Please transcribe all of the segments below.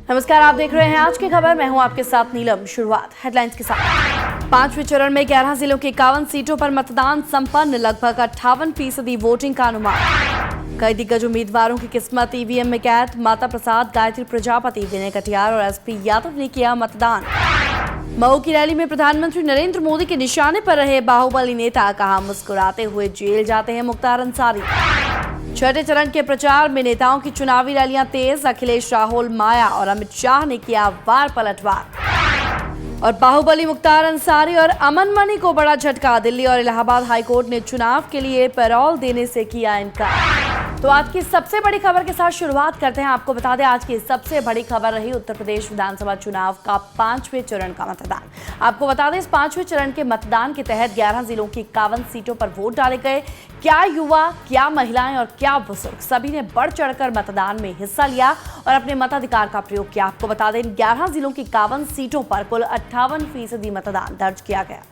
नमस्कार, आप देख रहे हैं आज की खबर। मैं हूं आपके साथ नीलम। शुरुआत हेडलाइंस के साथ। 5वें चरण में 11 जिलों की 51 सीटों पर मतदान संपन्न, लगभग 58% वोटिंग का अनुमान। कई दिग्गज उम्मीदवारों की किस्मत ईवीएम में कैद। माता प्रसाद, गायत्री प्रजापति, विनय कटियार और एसपी यादव ने किया मतदान। मऊ की रैली में प्रधानमंत्री नरेंद्र मोदी के निशाने पर रहे बाहुबली नेता, कहा मुस्कुराते हुए जेल जाते हैं मुख्तार अंसारी। छठे चरण के प्रचार में नेताओं की चुनावी रैलियां तेज। अखिलेश, राहुल, माया और अमित शाह ने किया वार पलटवार। और बाहुबली मुख्तार अंसारी और अमन मनी को बड़ा झटका। दिल्ली और इलाहाबाद हाईकोर्ट ने चुनाव के लिए पैरोल देने से किया इनकार। तो आज की सबसे बड़ी खबर के साथ शुरुआत करते हैं। आपको बता दें, आज की सबसे बड़ी खबर रही उत्तर प्रदेश विधानसभा चुनाव का 5वें चरण का मतदान। आपको बता दें, इस 5वें चरण के मतदान के तहत 11 जिलों की 51 सीटों पर वोट डाले गए। क्या युवा, क्या महिलाएं और क्या बुजुर्ग, सभी ने बढ़ चढ़कर मतदान में हिस्सा लिया और अपने मताधिकार का प्रयोग किया। आपको बता दें, 11 जिलों की 51 सीटों पर कुल 58% मतदान दर्ज किया गया।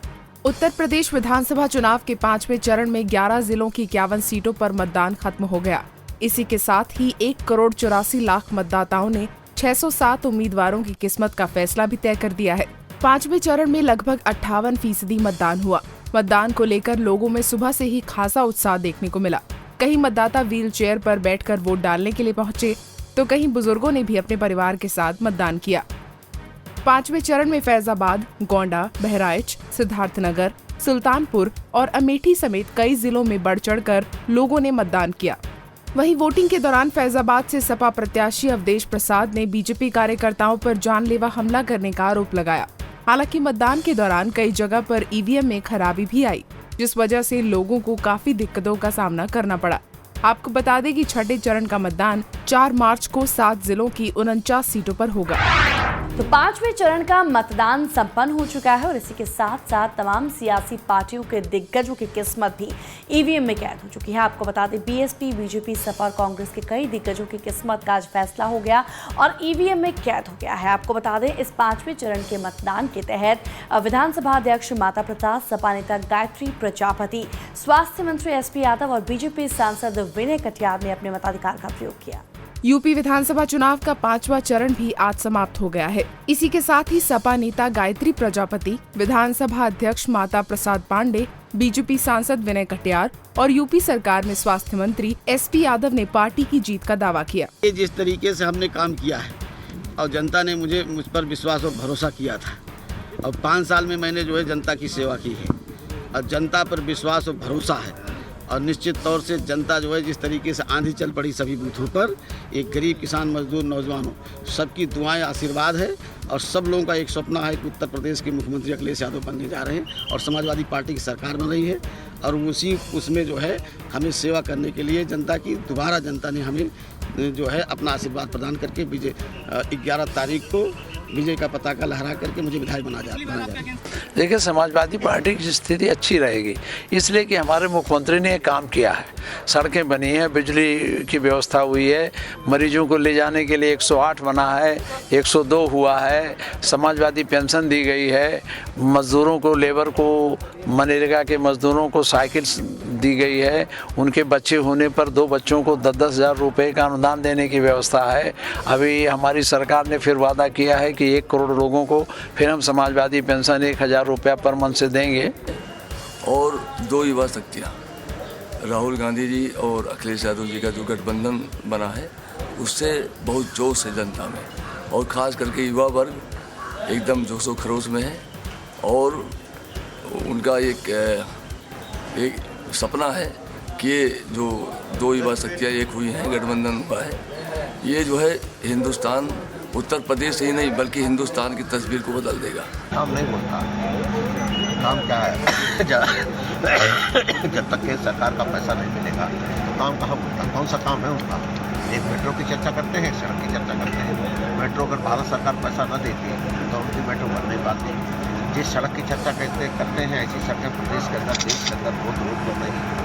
उत्तर प्रदेश विधानसभा चुनाव के 5वें चरण में 11 जिलों की 51 सीटों पर मतदान खत्म हो गया। इसी के साथ ही 1,84,00,000 मतदाताओं ने 607 उम्मीदवारों की किस्मत का फैसला भी तय कर दिया है। 5वें चरण में लगभग 58% मतदान हुआ। मतदान को लेकर लोगों में सुबह से ही खासा उत्साह देखने को मिला। कई मतदाता व्हील चेयर पर बैठकर वोट डालने के लिए पहुंचे, तो कहीं बुजुर्गों ने भी अपने परिवार के साथ मतदान किया। 5वें चरण में फैजाबाद, गोंडा, बहराइच, सिद्धार्थनगर, सुल्तानपुर और अमेठी समेत कई जिलों में बढ़ चढ़कर लोगों ने मतदान किया। वहीं वोटिंग के दौरान फैजाबाद से सपा प्रत्याशी अवधेश प्रसाद ने बीजेपी कार्यकर्ताओं पर जानलेवा हमला करने का आरोप लगाया। हालांकि मतदान के दौरान कई जगह पर ईवीएम में खराबी भी आई, जिस वजह से लोगों को काफी दिक्कतों का सामना करना पड़ा। आपको बता दें कि छठे चरण का मतदान 4 मार्च को 7 जिलों की 49 सीटों पर होगा। तो 5वें चरण का मतदान संपन्न हो चुका है और इसी के साथ साथ तमाम सियासी पार्टियों के दिग्गजों की किस्मत भी ईवीएम में कैद हो चुकी है। आपको बता दें, बीएसपी, बीजेपी, सपा और कांग्रेस के कई दिग्गजों की किस्मत का आज फैसला हो गया और ईवीएम में कैद हो गया है। आपको बता दें, इस 5वें चरण के मतदान के तहत विधानसभा अध्यक्ष माता प्रसाद, सपा नेता गायत्री प्रजापति, स्वास्थ्य मंत्री एसपी यादव और बीजेपी सांसद विनय कटियार ने अपने मताधिकार का प्रयोग किया। यूपी विधानसभा चुनाव का 5वां चरण भी आज समाप्त हो गया है। इसी के साथ ही सपा नेता गायत्री प्रजापति, विधानसभा अध्यक्ष माता प्रसाद पांडे, बीजेपी सांसद विनय कटियार और यूपी सरकार में स्वास्थ्य मंत्री एसपी यादव ने पार्टी की जीत का दावा किया। जिस तरीके से हमने काम किया है और जनता ने मुझ पर विश्वास और भरोसा किया था और 5 साल में मैंने जो है जनता की सेवा की है और जनता पर विश्वास और भरोसा है और निश्चित तौर से जनता जो है जिस तरीके से आंधी चल पड़ी सभी बूथों पर, एक गरीब, किसान, मजदूर, नौजवानों, सबकी दुआएं, आशीर्वाद है और सब लोगों का एक सपना है कि उत्तर प्रदेश के मुख्यमंत्री अखिलेश यादव बनने जा रहे हैं और समाजवादी पार्टी की सरकार बन रही है और उसमें जो है हमें सेवा करने के लिए जनता की दोबारा जनता ने हमें जो है अपना आशीर्वाद प्रदान करके 11 तारीख को विजय का पताका लहरा करके मुझे विधायक बना जाए। देखिए, समाजवादी पार्टी की स्थिति अच्छी रहेगी, इसलिए कि हमारे मुख्यमंत्री ने काम किया है। सड़कें बनी हैं, बिजली की व्यवस्था हुई है, मरीजों को ले जाने के लिए 108 बना है, 102 हुआ है, समाजवादी पेंशन दी गई है, मजदूरों को, लेबर को, मनरेगा के मजदूरों को साइकिल दी गई है, उनके बच्चे होने पर 2 बच्चों को 10-10 हज़ार रुपये का अनुदान देने की व्यवस्था है। अभी हमारी सरकार ने फिर वादा किया है कि 1 करोड़ लोगों को फिर हम समाजवादी पेंशन 1,000 रुपया पर मंथ से देंगे। और 2 युवा शक्तियाँ, राहुल गांधी जी और अखिलेश यादव जी का जो गठबंधन बना है, उससे बहुत जोश है जनता में और ख़ास करके युवा वर्ग एकदम जोशो खरोश में है और उनका एक सपना है कि ये जो 2 युवा शक्तियाँ एक हुई हैं, गठबंधन हुआ है, ये जो है हिंदुस्तान, उत्तर प्रदेश ही नहीं बल्कि हिंदुस्तान की तस्वीर को बदल देगा। काम नहीं बोलता, काम क्या है जब तक के सरकार का पैसा नहीं मिलेगा तो काम कहाँ बोलता, कौन सा काम है उनका। एक मेट्रो की चर्चा करते हैं, सड़क की चर्चा करते हैं। मेट्रो अगर भारत सरकार पैसा न देती तो उनकी मेट्रो बन नहीं पाती। जिस सड़क की चर्चा करते हैं ऐसी सड़कें प्रदेश के अंदर, देश के अंदर बहुत रोड बन रही है।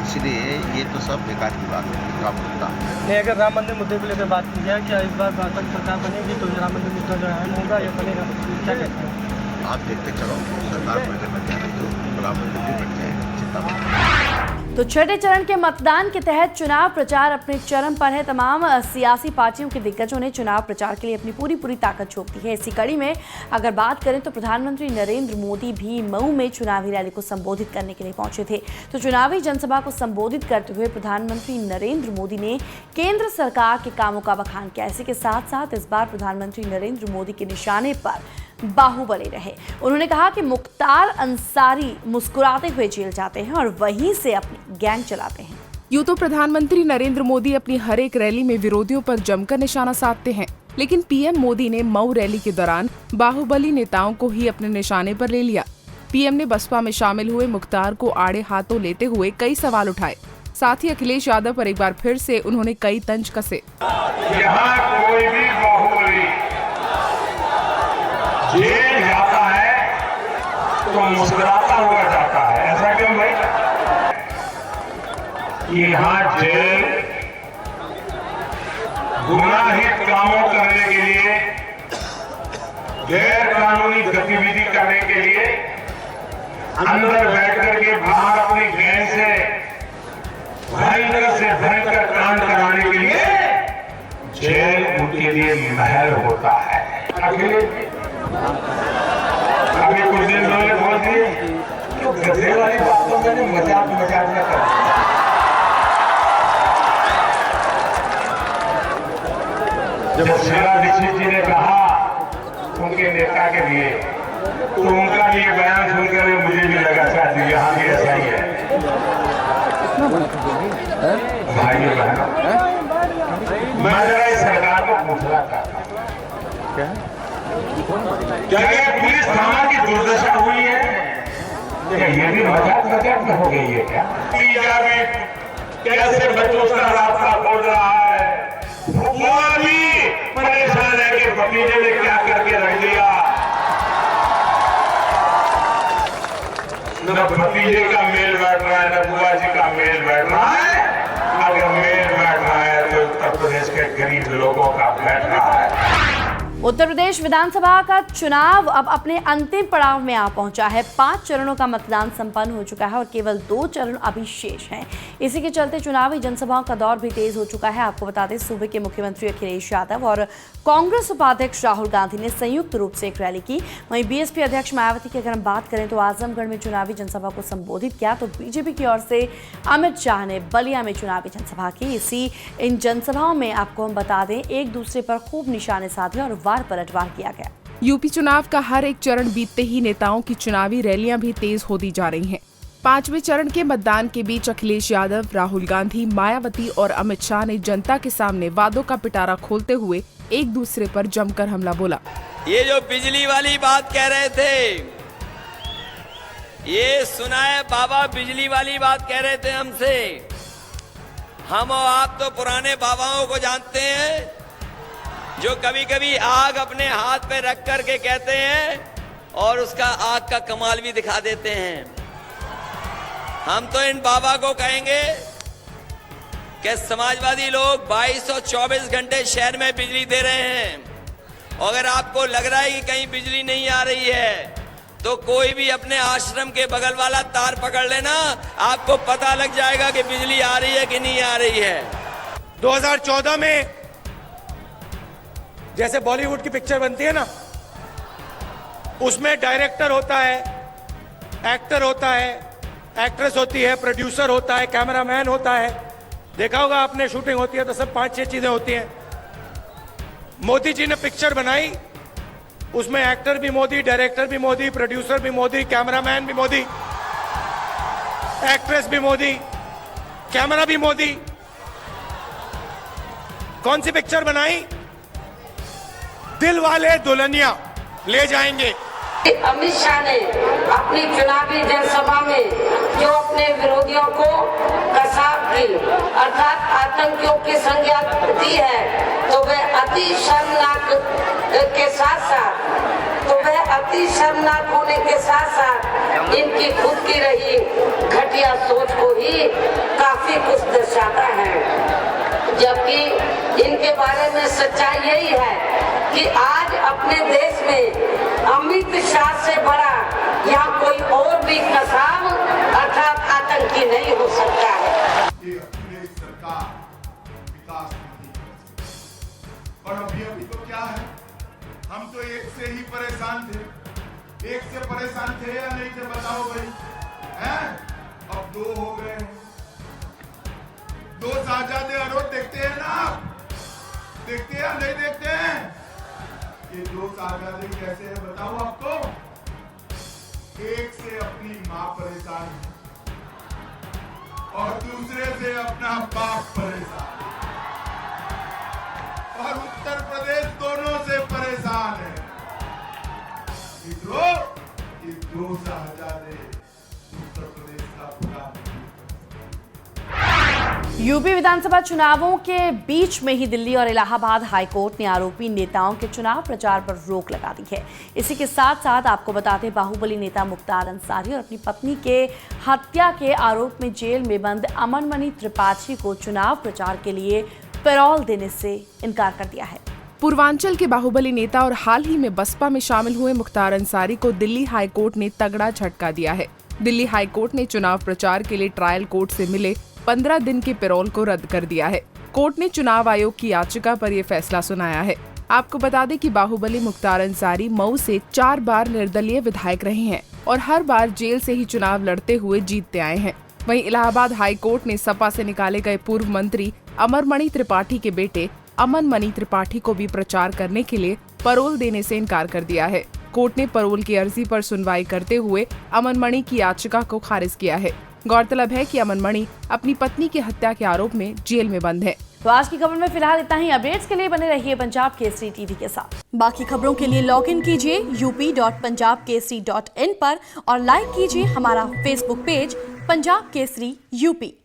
इसलिए ये तो सब बेकार की बात है, काम होता नहीं। अगर राम मंदिर मुद्दे को लेकर बात की जाए, क्या इस बार भाजपा की सरकार बनेगी तो राम मंदिर मुद्दा जो है होगा या बनेगा, क्या कहते हैं आप? देखते चलो, सरकार पहले बन जाएगी तो राम मंदिर भी बन जाएगा, चिंता मत। तो छठे चरण के मतदान के तहत चुनाव प्रचार अपने चरम पर है। तमाम सियासी पार्टियों के दिग्गजों ने चुनाव प्रचार के लिए अपनी पूरी ताकत झोंक दी है। इसी कड़ी में अगर बात करें तो प्रधानमंत्री नरेंद्र मोदी भी मऊ में चुनावी रैली को संबोधित करने के लिए पहुंचे थे। तो चुनावी जनसभा को संबोधित करते हुए प्रधानमंत्री नरेंद्र मोदी ने केंद्र सरकार के कामों का बखान किया। इसी के साथ साथ इस बार प्रधानमंत्री नरेंद्र मोदी के निशाने पर बाहुबली रहे। उन्होंने कहा कि मुख्तार अंसारी मुस्कुराते हुए जेल जाते हैं और वहीं से अपनी गैंग चलाते हैं। यूं तो प्रधानमंत्री नरेंद्र मोदी अपनी हर एक रैली में विरोधियों पर जमकर निशाना साधते हैं, लेकिन पीएम मोदी ने मऊ रैली के दौरान बाहुबली नेताओं को ही अपने निशाने पर ले लिया। पीएम ने बसपा में शामिल हुए मुख्तार को आड़े हाथों लेते हुए कई सवाल उठाए। साथ ही अखिलेश यादव पर एक बार फिर से उन्होंने कई तंज कसे। यहाँ कोई भी बाहुबली जेल जाता है तो मुस्कुराता हुआ जाता है, ऐसा क्यों भाई? यहाँ जेल गुनाहित कामों करने के लिए, गैर कानूनी गतिविधि करने के लिए, अंदर बैठ करके बाहर अपनी गैंग से भयंकर कांड कराने के लिए जेल उनके लिए महल होता है। अभी कुछ दिन पहले बोल दिए तो गधे वाली बातों में मजाक न कर। जब शीला दीक्षित जी ने कहा उनके नेता के लिए, तो उनका ये बयान सुनकर मुझे भी लगा शायद यहाँ भी ऐसा ही है। भाइयों बहनों, मैं जरा इस सरकार को पूछना चाहता हूँ, क्या ये पुलिस थाना की दुर्दशा हुई है? क्या ये भी मजाक में हो गई है क्या? कैसे बच्चों का रास्ता खोज रहा है, वो भी परेशान है कि भतीजे ने क्या करके रख दिया। न भतीजे का मेल बैठ रहा है, न बुआ जी का मेल बैठ रहा है। अगर मेल बैठ रहा है तो उत्तर प्रदेश के गरीब लोगों का बैठ रहा है। उत्तर प्रदेश विधानसभा का चुनाव अब अपने अंतिम पड़ाव में आ पहुंचा है। 5 चरणों का मतदान संपन्न हो चुका है और केवल 2 चरण अभी शेष हैं। इसी के चलते चुनावी जनसभाओं का दौर भी तेज हो चुका है। आपको बता दें, सूबे के मुख्यमंत्री अखिलेश यादव और कांग्रेस उपाध्यक्ष राहुल गांधी ने संयुक्त रूप से एक रैली की। वहीं बीएसपी अध्यक्ष मायावती की अगर हम बात करें तो आजमगढ़ में चुनावी जनसभा को संबोधित किया, तो बीजेपी की ओर से अमित शाह ने बलिया में चुनावी जनसभा की। इन जनसभाओं में आपको हम बता दें, एक दूसरे पर खूब निशाने साधे और वार पलटवार किया गया। यूपी चुनाव का हर एक चरण बीतते ही नेताओं की चुनावी रैलियां भी तेज होती जा रही हैं। 5वें चरण के मतदान के बीच अखिलेश यादव, राहुल गांधी, मायावती और अमित शाह ने जनता के सामने वादों का पिटारा खोलते हुए एक दूसरे पर जमकर हमला बोला। ये जो बिजली वाली बात कह रहे थे, ये सुना है बाबा बिजली वाली बात कह रहे थे हमसे। हम और आप तो पुराने बाबाओं को जानते हैं, जो कभी कभी आग अपने हाथ पे रख करके कहते हैं और उसका आग का कमाल भी दिखा देते हैं। हम तो इन बाबा को कहेंगे कि समाजवादी लोग 2224 घंटे शहर में बिजली दे रहे हैं। अगर आपको लग रहा है कि कहीं बिजली नहीं आ रही है तो कोई भी अपने आश्रम के बगल वाला तार पकड़ लेना, आपको पता लग जाएगा कि बिजली आ रही है कि नहीं आ रही है। 2014 में जैसे बॉलीवुड की पिक्चर बनती है ना, उसमें डायरेक्टर होता है, एक्टर होता है, एक्ट्रेस होती है, प्रोड्यूसर होता है, कैमरामैन होता है। देखा होगा आपने, शूटिंग होती है तो सब 5-6 चीजें होती हैं। मोदी जी ने पिक्चर बनाई, उसमें एक्टर भी मोदी, डायरेक्टर भी मोदी, प्रोड्यूसर भी मोदी, कैमरामैन भी मोदी, एक्ट्रेस भी मोदी, कैमरा भी मोदी। कौन सी पिक्चर बनाई? दिल वाले दुल्हनिया ले जाएंगे। अमित शाह ने अपनी चुनावी जनसभा में जो अपने विरोधियों को कसाब की अर्थात आतंकियों की संज्ञा दी है, तो वह अति शर्मनाक के साथ होने के साथ साथ इनकी खुद की रही घटिया सोच को ही काफी कुछ दर्शाता है। जबकि इनके बारे में सच्चाई यही है कि आज अपने देश में अमित शाह से बड़ा यहाँ कोई और भी कसाब अर्थात आतंकी नहीं हो सकता। कि अखिलेश सरकार विकास नहीं कर सकती। और अभी तो क्या है, हम तो एक से ही परेशान थे, एक से परेशान थे या नहीं थे बताओ भाई, हैं? अब दो हो गए हैं। दो साजादे अरोध देखते हैं ना आप, देखते हैं या नहीं देखते हैं? ये दो साजादे कैसे है बताओ आपको। एक से अपनी माँ परेशान है और दूसरे से अपना बाप परेशान है, और उत्तर प्रदेश दोनों से परेशान है। मित्रों, ये दो साजादे उत्तर प्रदेश का बुरा यूपी विधानसभा चुनावों के बीच में ही दिल्ली और इलाहाबाद हाईकोर्ट ने आरोपी नेताओं के चुनाव प्रचार पर रोक लगा दी है। इसी के साथ साथ आपको बताते बाहुबली नेता मुख्तार अंसारी और अपनी पत्नी के हत्या के आरोप में जेल में बंद अमन मणि त्रिपाठी को चुनाव प्रचार के लिए पैरोल देने से इनकार कर दिया है। पूर्वांचल के बाहुबली नेता और हाल ही में बसपा में शामिल हुए मुख्तार अंसारी को दिल्ली हाईकोर्ट ने तगड़ा झटका दिया है। दिल्ली हाईकोर्ट ने चुनाव प्रचार के लिए ट्रायल कोर्ट से मिले 15 दिन के पैरोल को रद्द कर दिया है। कोर्ट ने चुनाव आयोग की याचिका पर यह फैसला सुनाया है। आपको बता दें कि बाहुबली मुख्तार अंसारी मऊ से 4 बार निर्दलीय विधायक रहे हैं और हर बार जेल से ही चुनाव लड़ते हुए जीतते आए हैं। वहीं इलाहाबाद हाईकोर्ट ने सपा से निकाले गए पूर्व मंत्री अमरमणि त्रिपाठी के बेटे अमन मणि त्रिपाठी को भी प्रचार करने के लिए पैरोल देने से इनकार कर दिया है। कोर्ट ने पैरोल की अर्जी पर सुनवाई करते हुए अमन मणि की याचिका को खारिज किया है। गौरतलब है कि अमन मणि अपनी पत्नी की हत्या के आरोप में जेल में बंद है। तो आज की खबर में फिलहाल इतना ही। अपडेट्स के लिए बने रहिए पंजाब केसरी टीवी के साथ। बाकी खबरों के लिए लॉग इन कीजिए up.punjabkesari.in पर और लाइक कीजिए हमारा Facebook page Punjab Kesari UP.